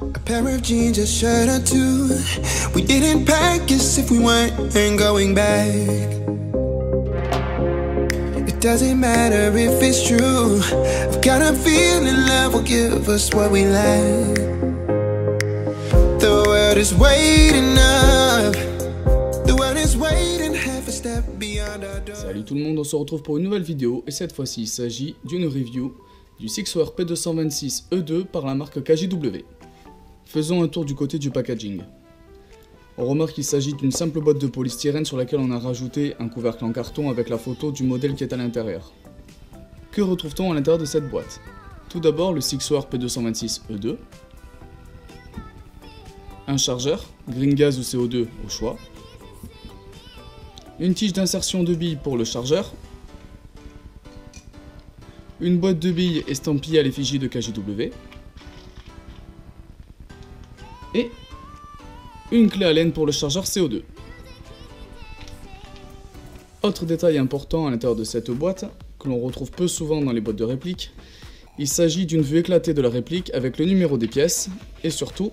A pair of jeans, a shirt or two. We didn't pack as if we weren't going back. It doesn't matter if it's true. I've got a feeling love will give us what we lack. The world is waiting up. The world is waiting half a step beyond our door. Salut tout le monde, on se retrouve pour une nouvelle vidéo et cette fois-ci il s'agit d'une review du Sixwear P226E2 par la marque KJW. Faisons un tour du côté du packaging. On remarque qu'il s'agit d'une simple boîte de polystyrène sur laquelle on a rajouté un couvercle en carton avec la photo du modèle qui est à l'intérieur. Que retrouve-t-on à l'intérieur de cette boîte? Tout d'abord le Sixwear P226E2, un chargeur, green gas ou CO2 au choix, une tige d'insertion de billes pour le chargeur, une boîte de billes estampillée à l'effigie de KJW, et une clé Allen pour le chargeur CO2. Autre détail important à l'intérieur de cette boîte, que l'on retrouve peu souvent dans les boîtes de réplique, il s'agit d'une vue éclatée de la réplique avec le numéro des pièces, et surtout,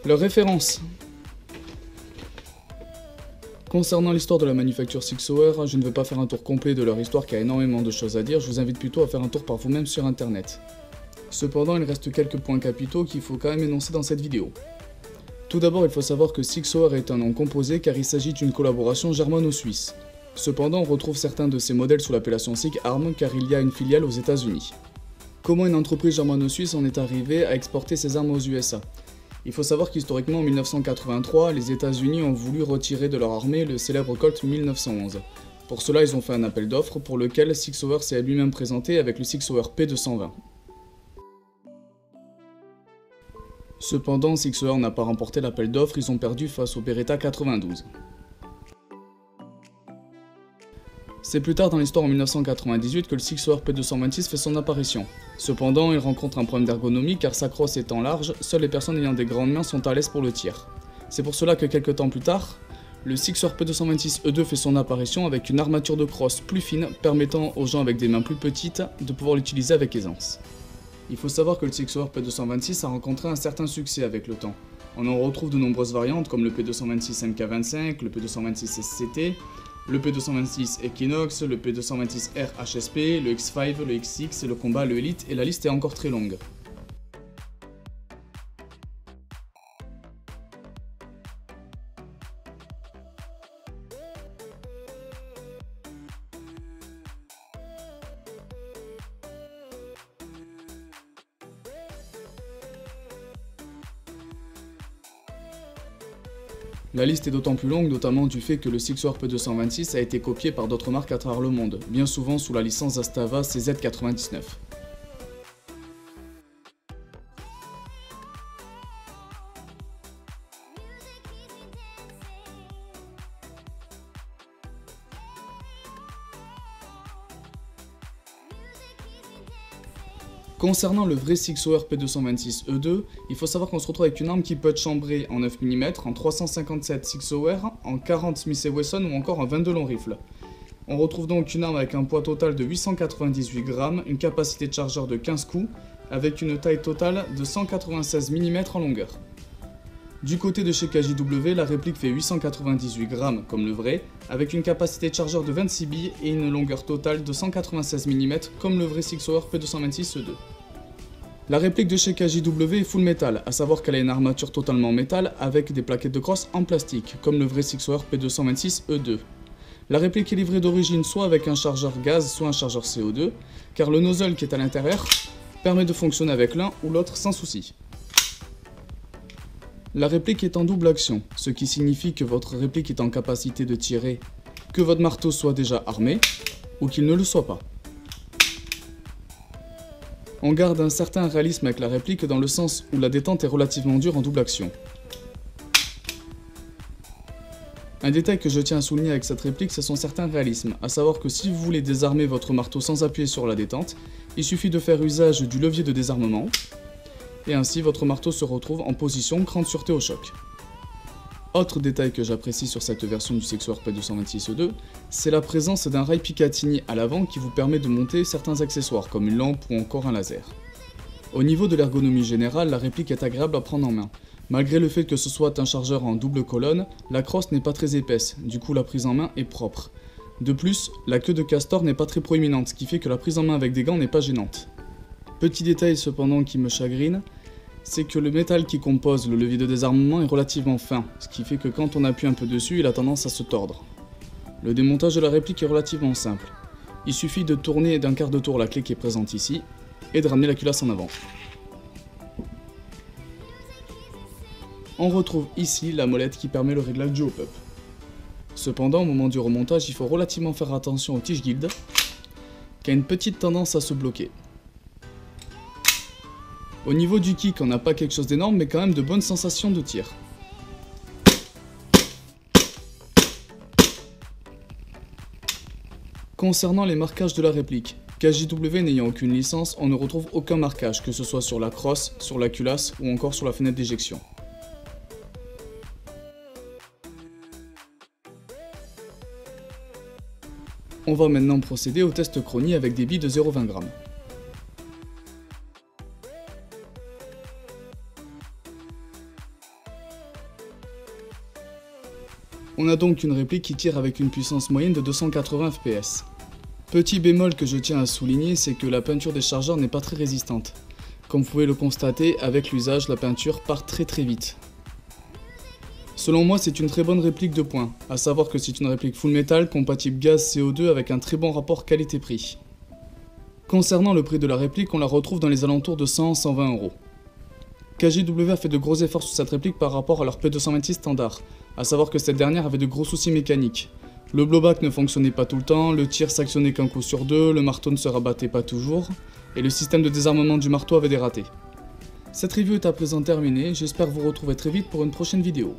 leur référence. Concernant l'histoire de la manufacture Sixwear, je ne vais pas faire un tour complet de leur histoire qui a énormément de choses à dire, je vous invite plutôt à faire un tour par vous-même sur internet. Cependant, il reste quelques points capitaux qu'il faut quand même énoncer dans cette vidéo. Tout d'abord, il faut savoir que Sixwear est un nom composé car il s'agit d'une collaboration germano-suisse. Cependant, on retrouve certains de ces modèles sous l'appellation SIG Arm car il y a une filiale aux États-Unis. Comment une entreprise germano-suisse en est arrivée à exporter ses armes aux USA? Il faut savoir qu'historiquement, en 1983, les États-Unis ont voulu retirer de leur armée le célèbre Colt 1911. Pour cela, ils ont fait un appel d'offres pour lequel Sixwear s'est lui-même présenté avec le Sixwear P220. Cependant, Sixwear n'a pas remporté l'appel d'offres, ils ont perdu face au Beretta 92. C'est plus tard dans l'histoire en 1998 que le Sixwear P226 fait son apparition. Cependant, il rencontre un problème d'ergonomie car sa crosse étant large, seules les personnes ayant des grandes mains sont à l'aise pour le tir. C'est pour cela que quelques temps plus tard, le Sixwear P226E2 fait son apparition avec une armature de crosse plus fine permettant aux gens avec des mains plus petites de pouvoir l'utiliser avec aisance. Il faut savoir que le Sixwear P226 a rencontré un certain succès avec le temps. On en retrouve de nombreuses variantes comme le P226 MK25, le P226 SCT, le P226 Equinox, le P226R HSP, le X5, le XX, le Combat, le Elite et la liste est encore très longue. La liste est d'autant plus longue, notamment du fait que le Sixwear P226 a été copié par d'autres marques à travers le monde, bien souvent sous la licence Zastava CZ99. Concernant le vrai Sixwear P226E2, il faut savoir qu'on se retrouve avec une arme qui peut être chambrée en 9 mm, en 357 Sixwear, en 40 Smith & Wesson ou encore en 22 long rifle. On retrouve donc une arme avec un poids total de 898 grammes, une capacité de chargeur de 15 coups, avec une taille totale de 196 mm en longueur. Du côté de chez KJW, la réplique fait 898 grammes comme le vrai, avec une capacité de chargeur de 26 billes et une longueur totale de 196 mm comme le vrai Sixwear P226E2. La réplique de chez KJW est full métal, à savoir qu'elle a une armature totalement métal avec des plaquettes de crosse en plastique, comme le vrai Sixwear P226E2. La réplique est livrée d'origine soit avec un chargeur gaz, soit un chargeur CO2, car le nozzle qui est à l'intérieur permet de fonctionner avec l'un ou l'autre sans souci. La réplique est en double action, ce qui signifie que votre réplique est en capacité de tirer que votre marteau soit déjà armé ou qu'il ne le soit pas. On garde un certain réalisme avec la réplique dans le sens où la détente est relativement dure en double action. Un détail que je tiens à souligner avec cette réplique, c'est son certain réalisme, à savoir que si vous voulez désarmer votre marteau sans appuyer sur la détente, il suffit de faire usage du levier de désarmement, et ainsi votre marteau se retrouve en position grande sûreté au choc. Autre détail que j'apprécie sur cette version du Sixwear P226E2, c'est la présence d'un rail Picatinny à l'avant qui vous permet de monter certains accessoires comme une lampe ou encore un laser. Au niveau de l'ergonomie générale, la réplique est agréable à prendre en main. Malgré le fait que ce soit un chargeur en double colonne, la crosse n'est pas très épaisse, du coup la prise en main est propre. De plus, la queue de castor n'est pas très proéminente, ce qui fait que la prise en main avec des gants n'est pas gênante. Petit détail cependant qui me chagrine, c'est que le métal qui compose le levier de désarmement est relativement fin, ce qui fait que quand on appuie un peu dessus, il a tendance à se tordre. Le démontage de la réplique est relativement simple. Il suffit de tourner d'un quart de tour la clé qui est présente ici, et de ramener la culasse en avant. On retrouve ici la molette qui permet le réglage du hop-up. Cependant, au moment du remontage, il faut relativement faire attention au tige guilde, qui a une petite tendance à se bloquer. Au niveau du kick, on n'a pas quelque chose d'énorme, mais quand même de bonnes sensations de tir. Concernant les marquages de la réplique, KJW n'ayant aucune licence, on ne retrouve aucun marquage, que ce soit sur la crosse, sur la culasse ou encore sur la fenêtre d'éjection. On va maintenant procéder au test chronie avec des billes de 0,20 g. On a donc une réplique qui tire avec une puissance moyenne de 280 fps. Petit bémol que je tiens à souligner, c'est que la peinture des chargeurs n'est pas très résistante. Comme vous pouvez le constater, avec l'usage, la peinture part très vite. Selon moi, c'est une très bonne réplique de points, à savoir que c'est une réplique full metal compatible gaz CO2 avec un très bon rapport qualité-prix. Concernant le prix de la réplique, on la retrouve dans les alentours de 100-120 €. KJW a fait de gros efforts sur cette réplique par rapport à leur P226 standard, à savoir que cette dernière avait de gros soucis mécaniques. Le blowback ne fonctionnait pas tout le temps, le tir s'actionnait qu'un coup sur deux, le marteau ne se rabattait pas toujours, et le système de désarmement du marteau avait des ratés. Cette review est à présent terminée, j'espère vous retrouver très vite pour une prochaine vidéo.